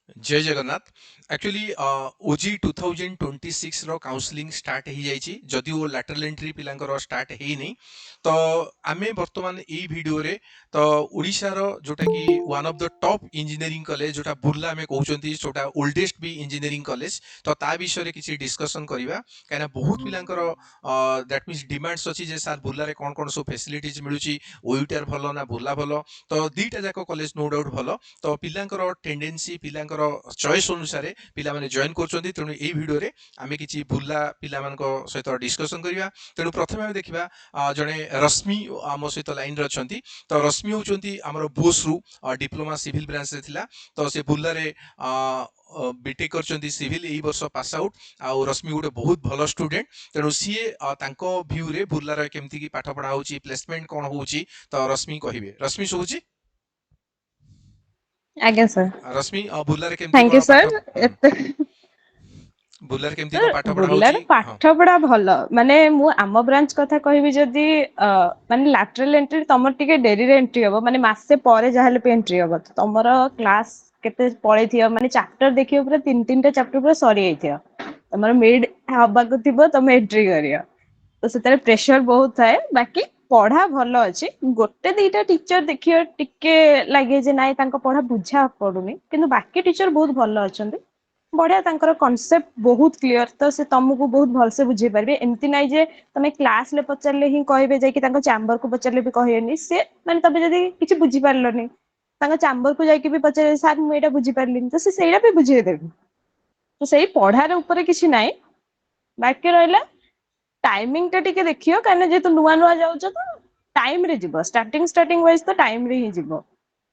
जय जगन्नाथ। एक्चुअली ओजी 2026 रो counselling start हो जाइए जदि वो लैटरल एंट्री पिलांकर स्टार्ट है नहीं तो आमे वर्तमान यही वीडियो रे तो ओडिशा रो जोटा कि one of the top engineering college जोटा बुर्ला आमे कहउचंती जोटा ओल्डेस्ट भी इंजीनियरिंग कॉलेज तो ता विषय रे किछि डिस्कशन करिवा काना बहुत पिलांकर दैट मींस डिमांड्स अछि जे सर बुर्ला रे कोन कोन सो फैसिलिटीज मिलुची ओयूटीआर भलो ना बुर्ला भलो तो दीटा जाको कॉलेज नो डाउट भलो तो पिलांकर टेंडेंसी पिलांकर चॉइस अनुसार पिला माने जॉइन करछंती तेणु एई वीडियो रे आमे किछि बुर्ला पिला मानको सहित डिस्कशन करिवा। तेणु प्रथमे आमे देखिबा जणे रश्मि आम सहित लाइन रे अछंती तो रश्मि होचंती हमर बोस रु डिप्लोमा सिविल ब्रांच रे थिला तो से बुर्ला रे बीटेक करछंती सिविल एई वर्ष पास आउट आउ रश्मि गोटे बहुत भलो स्टूडेंट तेणु सीए तांको व्यू रे बुर्ला रे केमती की पाठ पढ़ा होची प्लेसमेंट कोन होची तो रश्मि कहिबे। रश्मि सोची आज्ञा सर। रश्मि बुर्ला रे केमती थैंक यू कोन पाठ सर। एते बुर्ला रे केमती सर कोन पाठ पढ़ा बुर्लार होची हां पाठ पढ़ा भलो माने मु आम ब्रांच कथा कहबी जदी माने लैटरल एंट्री तमर टिके डेरी रे एंट्री हबो माने मासे परे जाहले पे एंट्री हबो तमर क्लास केते पळे थियो माने चैप्टर देखियो पूरा तीन तीन टा चैप्टर पूरा सरी आइथियो तमर मिड हबाको थिबो तमे एंट्री करियो तो सेतारे प्रेशर बहुत थाए बाकी पढ़ा भलो अछि गोटे दीटा टीचर देखियो टिके लागे जे नाइ तांको पढ़ा बुझा पडुनी किंतु बाकी टीचर बहुत भलो अछंती बढ़िया तांकर कॉन्सेप्ट बहुत क्लियर तो से तुमको बहुत भल से बुझे पारबे एमती नाइ जे तमे क्लास ले पचारले ही कहबे जे कि तांको चैम्बर को पचारले भी कहयनी से माने तबे जदी किछि बुझी पारलनी तांको चैम्बर को जाई के भी पचारे सर मु एटा बुझी पारलिनी तो से सेइरा भी बुझे देबे तो सेई पढ़ार ऊपर किछि नाइ बाकी रहला टाइमिंग टा टिके देखियो काने जे तो नुवा नुवा जाउछ तो टाइम रे जीवो स्टार्टिंग वाइज तो टाइम रे ही जीवो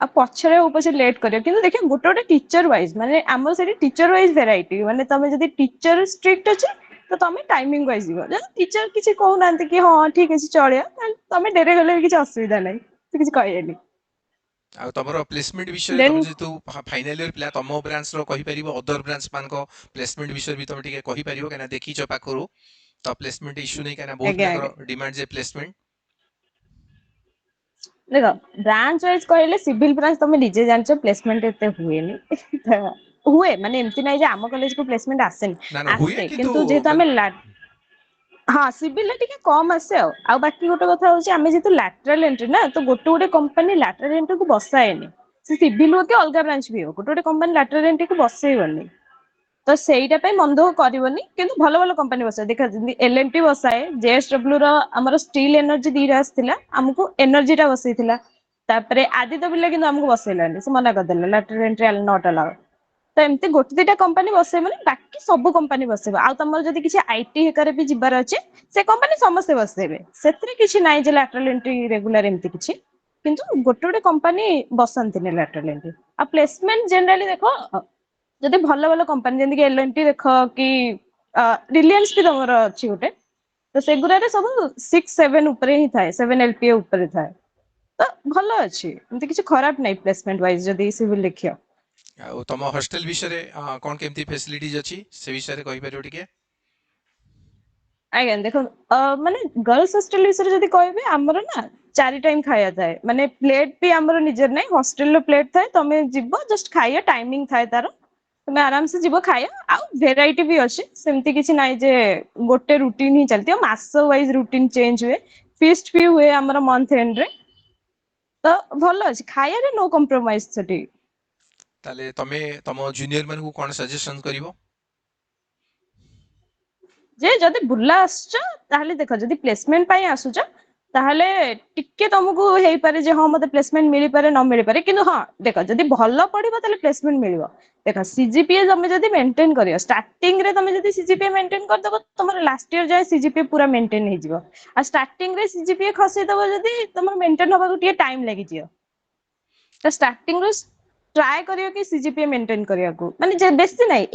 आ पछरे ऊपर लेट करियो किंतु देखियो गोटे गोटे टीचर वाइज माने हमर सेठी टीचर वाइज वैरायटी माने तमे जदी टीचर स्ट्रिक्ट अछि तो तमे टाइमिंग वाइज जीवो जदी टीचर किछि कहू नांती कि हां ठीक अछि चलियो तमे डेरे गले किछि असुविधा नै से किछि कहयेनी आ तमरो प्लेसमेंट विषय देन तमे जेतु फाइनल इयर पिला तमो ब्रांच रो कहि परिबो अदर ब्रांच मान को प्लेसमेंट विषय भी तमे टिके कहि परिबो केना देखिचो पाखरु तो प्लेसमेंट इश्यू नै केना बहुत आगे आगे पिलाकर डिमांड जे प्लेसमेंट देखो ब्रांच वाइज कहले सिविल ब्रांच तमे निजे जानछो प्लेसमेंट एते हुएनी हुए माने एमती नै जे आम कॉलेज को प्लेसमेंट आसेनी ना ना हुए आसे किंतु जेहेतु मान आमे हाँ सिविल टिके कम आसे आ बाकी गोटे कथा होची आमे जेतु लैटरल एंट्री ना तो गोटे गोटे कंपनी लैटरल एंट्री को बसाएनी से सिविल हो के अलगा ब्रांच भी हो गोटे गोटे कंपनी लैटरल एंट्री को बसेइबनी तो ସେଇଟା ପାଇଁ ମନ ଦୁଃଖ କରିବନି କିନ୍ତୁ ଭଲ ଭଲ କମ୍ପାନୀ ବସାଏ ଦେଖ ଯେମିତି ଏଲଏନଟି ବସାଏ ଜେଏସଡବ୍ଲ୍ୟୁ ର ଆମର ଷ୍ଟିଲ ଏନର୍ଜି ଦିଟା ଆସିଥିଲା ଆମକୁ ଏନର୍ଜି ଟା ବସେଇଥିଲା ତାପରେ ଆଦିତ୍ୟ ବିର୍ଲା କିନ୍ତୁ ଆମକୁ ବସେଇଲାନି ସେ ମନା କରିଦେଲା ଲାଟରାଲ ଏଣ୍ଟ୍ରି ନଟ୍ ଆଲାଉ ତ ଏମିତି ଗୋଟେ ଦିଟା କମ୍ପାନୀ ବସେଇବନି ବାକି ସବୁ କମ୍ପାନୀ ବସେଇବ ଆଉ ତମର ଯଦି କିଛି ଆଇଟି ହେକାରେ ବି ଯିବାର ଅଛି ସେ କମ୍ପାନୀ ସମସ୍ତେ ବସେଇବେ ସେଥିରେ କିଛି ନାହିଁ ଯେ ଲାଟରାଲ ଏଣ୍ଟ୍ରି ରେଗୁଲାର ଏମିତି କିଛି କିନ୍ତୁ ଗୋଟେ ଗୋଟେ କମ୍ପାନୀ ବସାନ୍ତିନି ଲାଟରାଲ ଏଣ୍ଟ୍ରି ଆଉ ପ୍ଲେସମେଣ୍ଟ ଜେନେରାଲି ଦେଖ ଯଦି ଭଲ ଭଲ କମ୍ପାନୀ ଯେମିତି ଏଲଏନଟି ଦେଖ କି ରିଲାଏନ୍ସ ବି ତମର ଅଛି ଗୋଟେ ତ ସେଗୁରାରେ ସବୁ 6-7 ଉପରେ ହିଁ ଥାଏ 7 ଏଲପିଏ ଉପରେ ଥାଏ ତ ଭଲ ଅଛି ଏମିତି କିଛି ଖରାପ ନାହିଁ ପ୍ଲେସମେଣ୍ଟ ୱାଇଜ ଯଦି ସିଭିଲ ଦେଖିବ आ तम हॉस्टल विषय रे कोन केमती फैसिलिटीज अछि से विषय रे कहि परियो टिके ଆଜ୍ଞା ଦେଖ ମାନେ गर्ल्स हॉस्टल विषୟରେ ଯଦି କହିବେ ଆମର ନା 4 ଟାଇମ ଖାଇବା ଥାଏ ମାନେ ପ୍ଲେଟ ବି ଆମର ନିଜର ନାହିଁ ହଷ୍ଟେଲ ର ପ୍ଲେଟ ଥାଏ ତମେ ଯିବ ଜଷ୍ଟ ଖାଇବା ଟାଇମିଂ ଥାଏ ତାର ତମେ ଆରାମ ସେ ଯିବ ଖାଇବା ଆଉ ଭେରାଇଟି ବି ଅଛି ସେମିତି କିଛି ନାହିଁ ଯେ ଗୋଟେ ରୁଟିନ ହିଁ ଚାଲିଥିବ ମାସ ୱାଇଜ ରୁଟିନ ଚେଞ୍ଜ ହୁଏ ଫିଷ୍ଟ ବି ହୁଏ ଆମର ମନ୍ଥ ଏଣ୍ଡ ରେ ତ ଭଲ ଅଛି ଖାଇବାରେ नो କମ୍ପ୍ରୋମାଇଜ ସେଠି ताले तमे तम जूनियर मान को कोन सजेशन करिवो ଯେ ଯଦି ବୁର୍ଲା ଆସୁଛ ତାହେଲେ ଦେଖ ଯଦି ପ୍ଲେସମେଣ୍ଟ ପାଇଁ ଆସୁଛ ତାହେଲେ ଟିକେ ତମକୁ ହେଇପାରେ ଯେ ହଁ ମତେ ପ୍ଲେସମେଣ୍ଟ ମିଳିପାରେ ନ ମିଳିପାରେ କିନ୍ତୁ ହଁ ଦେଖ ଯଦି ଭଲ ପଢିବ ତାହେଲେ ପ୍ଲେସମେଣ୍ଟ ମିଳିବ ଦେଖ ସିଜିପିଏ ତମେ ଯଦି ମେଣ୍ଟେନ କରିବ ଷ୍ଟାର୍ଟିଂ ରେ ତମେ ଯଦି ସିଜିପିଏ ମେଣ୍ଟେନ କରିଦବ ତମର ଲାଷ୍ଟ ଇୟର ଯାଏ ସିଜିପିଏ ପୁରା ମେଣ୍ଟେନ ହେଇଯିବ ଆଉ ଷ୍ଟାର୍ଟିଂ ରେ ସିଜିପିଏ ଖସେଇଦବ ଯଦି ତମର ମେଣ୍ଟେନ ହବାକୁ ଟିକେ ଟାଇମ ଲାଗିଯିବ ତ ଷ୍ଟାର୍ଟିଂ ରୁ ଟ୍ରାଏ କରିବ କି ସିଜିପିଏ ମେଣ୍ଟେନ କରିବାକୁ ମାନେ ବେଶୀ ନାହିଁ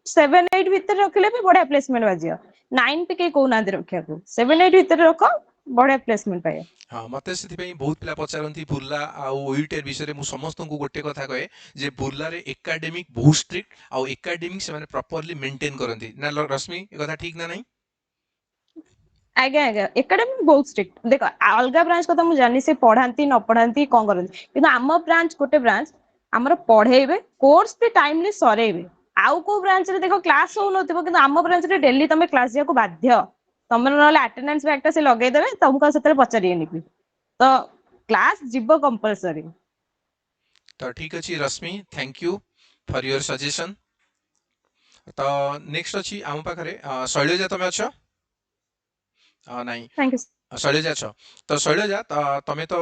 8-7-8 ଭିତରେ ରଖିଲେ ବି ବଢିଆ ପ୍ଲେସମେଣ୍ଟ ବାଜିବ 9 ବି କେହି କହୁନାହାନ୍ତି ରଖିବାକୁ 7-8 ଭିତରେ ରଖ ବଢିଆ प्लेसमेंट पाए हाँ मते से बहुत पिला पचारती बुर्ला आउ ओयूटेर विषय में समस्त को गोटे कथा कहे जे बुर्ला रे एकाडेमिक बहुत स्ट्रिक्ट आउ एकाडेमिक से माने प्रॉपर्ली मेंटेन करंती ना रश्मि ए कथा ठीक ना नहीं आज्ञा आज्ञा एकेडमी बहुत स्ट्रिक्ट देखो अलगा ब्रांच को तो मुझे जानी से पढ़ाती न पढ़ाती कौन करती किंतु आम ब्रांच गोटे ब्रांच ଆମର ପଢେଇବେ କୋर्स ବି टाइमली सरेइबे आउ को ब्रांच रे देखो क्लास हो नथिबो किंतु आम ब्रांच रे डेली तमे क्लास जिया को बाध्य तमर नले अटेंडेंस बैकटा से लगे देबे तुमको सेतरे पचारिएनी भी तो क्लास जीवो कंपलसरी। तो ठीक अछि Rashmi, thank you for your suggestion. तो नेक्स्ट अछि आम पाखरे शैलजा, तमे अछ नाही थैंक यू। शैलजा अछ तो शैलजा तमे तो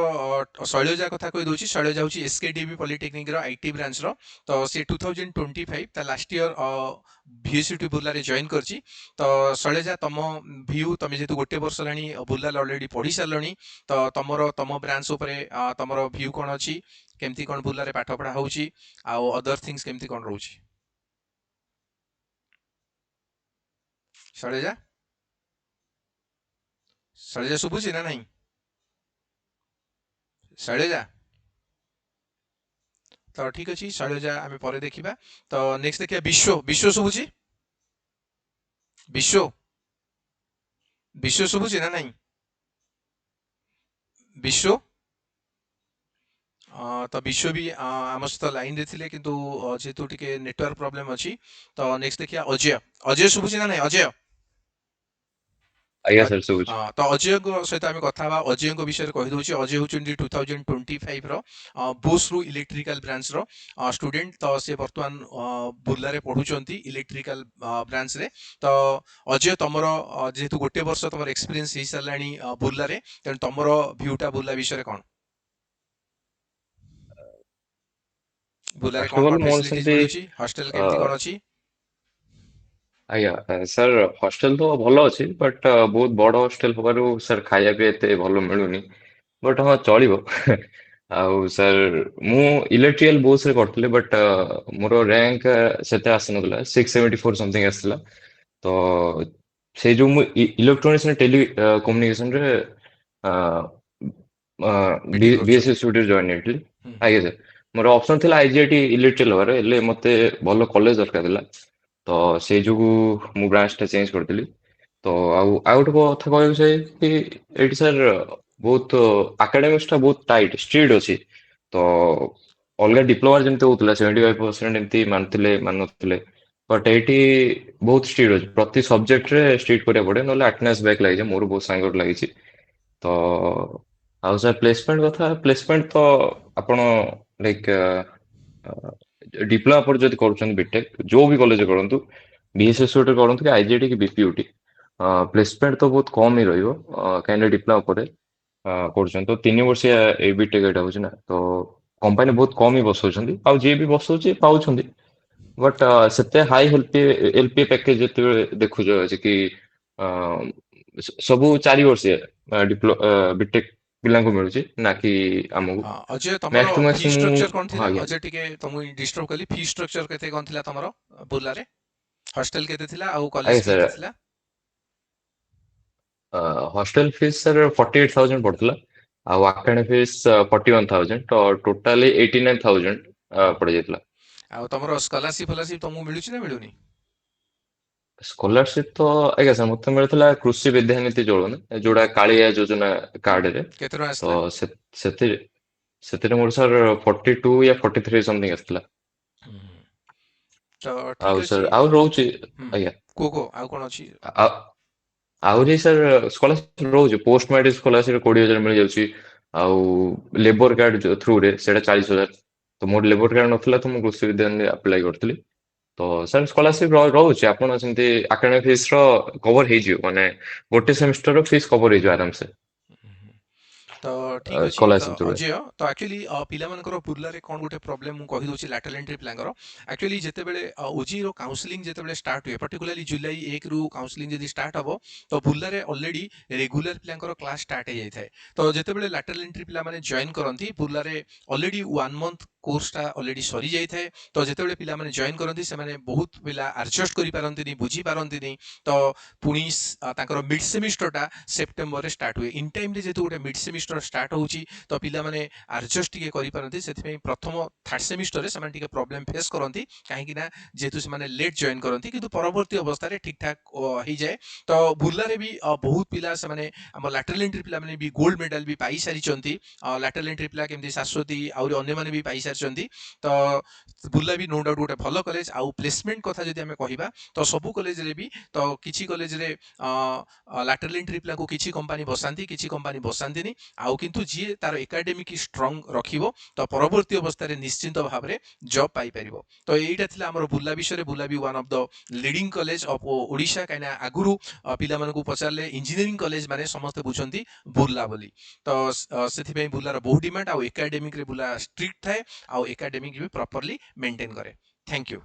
शैलजा कथा कहि दोछि। शैलजा होछि एसकेडीबी पॉलिटेक्निक रो आईटी ब्रांच रो। तो से 2025 ता लास्ट ईयर भीएसयूटी बुर्ला रे जॉइन करछि। तो शैलजा तम व्यू तमे जेतु गोटे वर्ष लानी बुर्ला ऑलरेडी पढी सारलणी, तो तम ब्रांच ऊपर तमरो व्यू कोन अछि, केमती कोन बुर्ला रे पाठ पढा होछि आ अदर थिंग्स केमती कोन रहउछि शैलजा? शैलजा सुबुछि ना नहीं शैलजा? तो ठीक अछि शैलजा आमे परे देखिबा। तो नेक्स्ट देखिया विश्व। विश्व सुबुछि? विश्व विश्व सुबुछि ना नहीं विश्व? तो विश्व भी आम सहित लाइन रे थिले किंतु जेतु टिके नेटवर्क प्रॉब्लम अछि। तो नेक्स्ट देखिया अजय। अजय सुबुछि ना नहीं अजय? आज्ञा सर सब तो अजय को सहित आम कथा बा। अजय को विषय कहि दोछि। अजय होचुंडी 2025 रो बोस रु इलेक्ट्रिकल ब्रांच रो स्टूडेंट। तो से वर्तमान बुर्ला रे पढुचंती इलेक्ट्रिकल ब्रांच रे। तो अजय तमरो जेतु गोटे वर्ष तमर एक्सपीरियंस हि सरलानी बुर्ला रे, तेन तमरो व्यूटा बुर्ला विषय कोन? बुर्ला रे first cone of all cone more facilities सेमती मिलुची, हॉस्टल केमती कोन अछि? आज्ञा सर हॉस्टल तो भल अच्छी बट बहुत बड़ हॉस्टल हबारू सर खाଇବା भी एते भल मिलुनी बट हाँ चलिबो आउ सर मु इलेक्ट्रिकल बोस रे करथले बट मोर रैंक सेते आसनगला 674 समथिंग आसला। तो से जो मु इलेक्ट्रॉनिक्स एंड टेली कम्युनिकेशन रे बीटी करछ। बीएससी स्टूडियो जॉइन हेतली। हम्म आज्ञा सर मोर ऑप्शन थिला आईजीआईटी इलेक्ट्रिकल हबार हेले मते भल कॉलेज दरकार थिला। तो से जो मु ब्रांच टा चेंज करथिली। तो आउ गोटे कथा कहबो से कि एटी सर बहुत एकेडमिक्स टा बहुत टाइट स्ट्रिक्ट अछि। तो अलग डिप्लोमा जेमते होतला 75% एमती मानथिले मानथिले बट एटी बहुत स्ट्रिक्ट अछि। प्रति सब्जेक्ट रे स्ट्रिक्ट करिया पड़े नले अटेंडेंस बैक लागि जाय। मोर बहुत सांगर लागि छि। तो आउ सर प्लेसमेंट कथा प्लेसमेंट तो आपण लाइक डिप्लोमा पर जदि करूछन बीटेक जो भी कॉलेज करंतु बीएसएससी टे करंतु कि आईजीआईटी कि बीपीयूटी प्लेसमेंट तो बहुत कम ही रहिबो काइंड डिप्लोमा पर କରୁଛନ୍ତି ତ 3 ବର୍ଷିଆ ଏ ବିଟେକ୍ ଏଇଟା ହଉଛି ନା ତ କମ୍ପାନୀ ବହୁତ କମ ହିଁ ବସଉଛନ୍ତି ଆଉ ଯିଏ ବି ବସଉଛି ପାଉଛନ୍ତି ବଟ୍ ସେତେ ହାଇ ଏଲପିଏ ପ୍ୟାକେଜ ଯେତେବେଳେ ଦେଖୁଛ ଅଛି କି ସବୁ 4 ବର୍ଷିଆ ବିଟେକ୍ ପିଲାଙ୍କୁ मिलୁଛି ନା कि ଆମକୁ अजय तमरो मैक्स टू मैक्स फी ମୁଁ स्ट्रक्चर कोन ହଁ थिला? ଆଜ୍ଞା अजय टिके तमु डिस्टर्ब कली। फी स्ट्रक्चर केते कोन थिला तमरो बुर्ला रे? हॉस्टल केते थिला आ कॉलेज ଆଜ୍ଞା फी ସାର୍ केते थिला? हॉस्टल फीस सर 48,000 पड़ता ଆଉ ଆକାଡେମିକ୍ ଫିସ୍ 41,000 ତ ଟୋଟାଲି 89,000 ପଡି ଯାଇଥିଲା। आ तमरो स्कॉलरशिप फॉलरशिप तमु मिलुची ना मिलुनी? ସ୍କଲାରସିପ ତ ଆଜ୍ଞା ସାର୍ ମତେ ମିଳିଥିଲା କୃଷି ବିଦ୍ୟାନିଧି ଯୋଜନା ଯୋଉଟା କାଳିଆ ଯୋଜନା କାର୍ଡରେ केते टका ତ आसला? ସେଥିରେ ସେଥିରେ ମୋର ସାର୍ 42 या 43 ସମଥିଙ୍ଗ ଆସିଥିଲା। तो ठीक ଆଉ अछि। ସାର୍ ଆଉ ରହୁଛି ଆଜ୍ଞା को आ कोन अछि? ଆଉ ଆହୁରି ସାର୍ ସ୍କଲାରସିପ ରହୁଛି ପୋଷ୍ଟ ମ୍ୟାଟ୍ରିକ ସ୍କଲାରସିପ 20,000 ମିଳିଯାଉଛି ଆଉ ଲେବର କାର୍ଡ ଥ୍ରୁରେ ସେଇଟା 40,000 ତ ମୋର ଲେବର କାର୍ଡ ନଥିଲା ତ ମୁଁ କୃଷି ବିଦ୍ୟାନିଧି ଆପ୍ଲାଏ କରିଥିଲି। ତ ସାର୍ ସ୍କଲାରସିପ ରହୁଛି ଆପଣ ସେମିତି ଆକାଡେମିକ ଫିସ୍ ର କଭର ହେଇଯିବ ମାନେ ଗୋଟେ ସେମିଷ୍ଟର ଫିସ୍ कवर ହେଇଯିବ आराम से तो ठीक अछि। तो स्कॉलरशिप थ्रू अजय तो एक्चुअली पिला मानकर बुर्ला रे कोन गोटे प्रॉब्लम मु कहि दोछि लैटरल एंट्री पिलांकर। एक्चुअली जेते बेले ओजी रो काउंसलिंग जेते बेले स्टार्ट हुए पर्टिकुलरली जुलाई 1 रु काउंसलिंग जदी स्टार्ट हबो तो बुर्ला रे ऑलरेडी रेगुलर पिलांकर क्लास स्टार्ट हे जाय थाए। तो जेते बेले लैटरल एंट्री पिला माने जॉइन करंती बुर्ला रे ऑलरेडी 1 मंथ कोर्स टा ऑलरेडी सरी जाय थाए। तो जेते बेले पिला माने जॉइन करंती से माने बहुत पिला एडजस्ट करि पारंती नी बुझी पारंती नी। तो पुनी ताकर मिड सेमिस्टर टा सेप्टेम्बर रे स्टार्ट हुए। इन टाइम रे जेतु गोटे मिड सेमिस्टर स्टार्ट होउची तो पिला माने एडजस्ट टिके करि पारंती। सेति में प्रथम थर्ड सेमिस्टर रे समान टिके प्रॉब्लम फेस करंती काहे कि ना जेतु से माने लेट जॉइन करंती किंतु परवर्ती अवस्था रे ठीक ठाक हो जाए। तो बुर्ला रे भी बहुत पिला से माने हम लैटरल एंट्री पिला माने भी गोल्ड मेडल भी पाई सारी चंती। लैटरल एंट्री पिला केमती शाश्वती और अन्य माने भी पाई सारी सारिछन्ती तो बुर्ला भी नो डाउट गोटे भल कॉलेज आउ प्लेसमेंट कथा जदि आमे कहिबा तो सबु कॉलेज रे भी तो किछि कॉलेज रे लैटरल एंट्री पिला को किछि कंपनी बसांती किछि कंपनी बसांतीनी आउ किंतु जी तार एकेडमिक स्ट्रांग रखिबो तो परवर्ती अवस्था रे निश्चित भाव रे जॉब पाई परिबो तो एटा थिला हमर बुर्ला विषय रे बुर्ला भी one of the leading college of Odisha काइना आगुरु पिला मानकु पचारले इंजीनियरिंग कॉलेज माने समस्त बुझंती बुर्ला बोली तो सेथि पई बुर्ला रो बहुत डिमांड आउ एकेडमिक रे बुर्ला स्ट्रिक्ट थाए आउ एकेडमिक भी प्रॉपर्ली मेंटेन करे थैंक यू